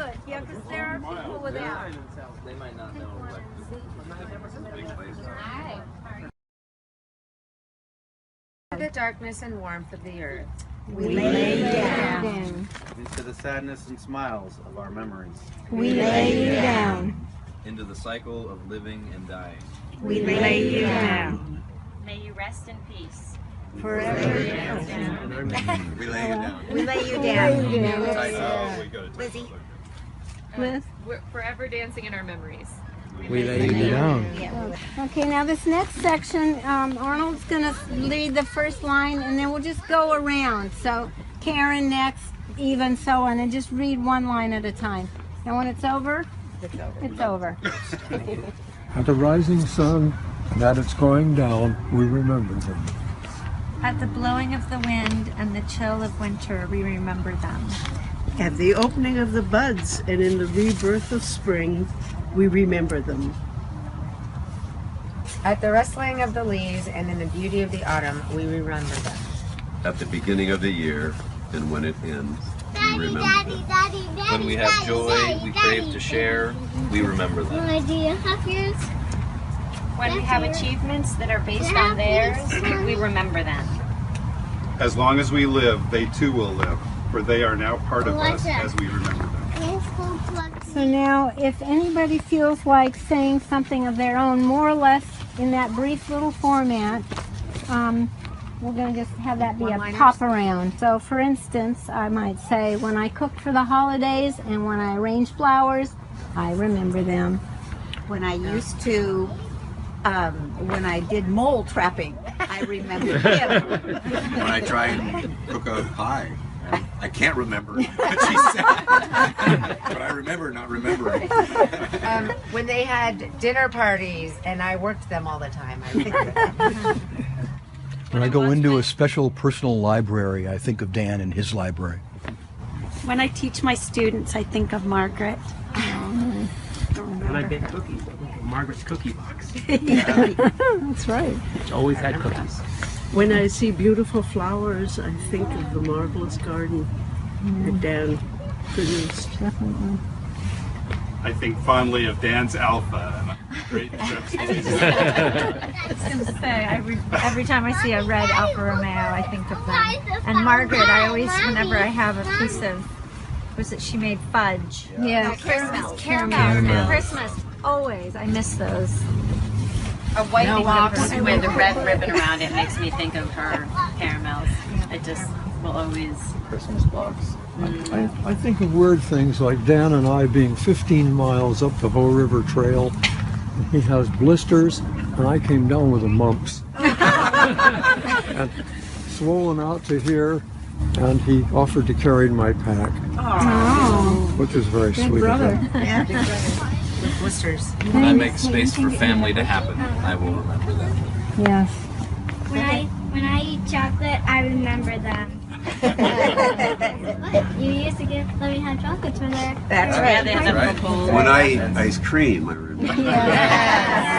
good. Yeah, because there are people without. They might not know. The darkness and warmth of the earth. We lay you down. Into the sadness and smiles of our memories. We lay you down. Into the cycle of living and dying. We lay you down. May you rest in peace. Forever. We lay you down. We lay you down. Lizzie. Liz? We're forever dancing in our memories. We lay you down. Okay, now this next section, Arnold's going to lead the first line, and then we'll just go around. So Karen next, Eva, and so on, and just read one line at a time. And when it's over, it's over. At the rising sun, and at its going down, we remember them. At the blowing of the wind and the chill of winter, we remember them. At the opening of the buds and in the rebirth of spring, we remember them. At the rustling of the leaves and in the beauty of the autumn, we remember them. At the beginning of the year and when it ends, we remember them. When we have joy we crave to share, we remember them. Do you have yours? When we have achievements that are based on theirs, we remember them. As long as we live, they too will live, for they are now part of us as we remember them. So now, if anybody feels like saying something of their own, more or less in that brief little format, we're going to just have that be a pop around. So for instance, I might say, when I cooked for the holidays and when I arranged flowers, I remember them. When I used to, when I did mole trapping, I remember him. When I try and cook a pie, I can't remember what she said, but I remember not remembering. When they had dinner parties and I worked them all the time, I think of that. When I go into a special personal library, I think of Dan and his library. When I teach my students, I think of Margaret. When I bake cookies, Margaret's cookie box. That's right. It's always had cookies. When I see beautiful flowers, I think of the marvelous garden that Dan produced. Definitely. I think fondly of Dan's Alpha and great trips. I was going to say, every time I see a red Alfa Romeo, I think of them. And Margaret, I always, whenever I have a piece of, was it she made fudge? Yeah. Caramel. Christmas. Always. I miss those. A white box with a red ribbon around it makes me think of her caramels. It just will always... Christmas box. I think of weird things like Dan and I being 15 miles up the Bow River Trail. He has blisters, and I came down with the mumps. And swollen out to here, and he offered to carry my pack. Oh. Which was very sweet of him. Yeah, big brother. With blisters. When I make space for family to happen, I will remember them. Yes. When I eat chocolate, I remember them. You used to let me have chocolates when they're... That's right. They have Right. When I eat ice cream, I remember. Yeah.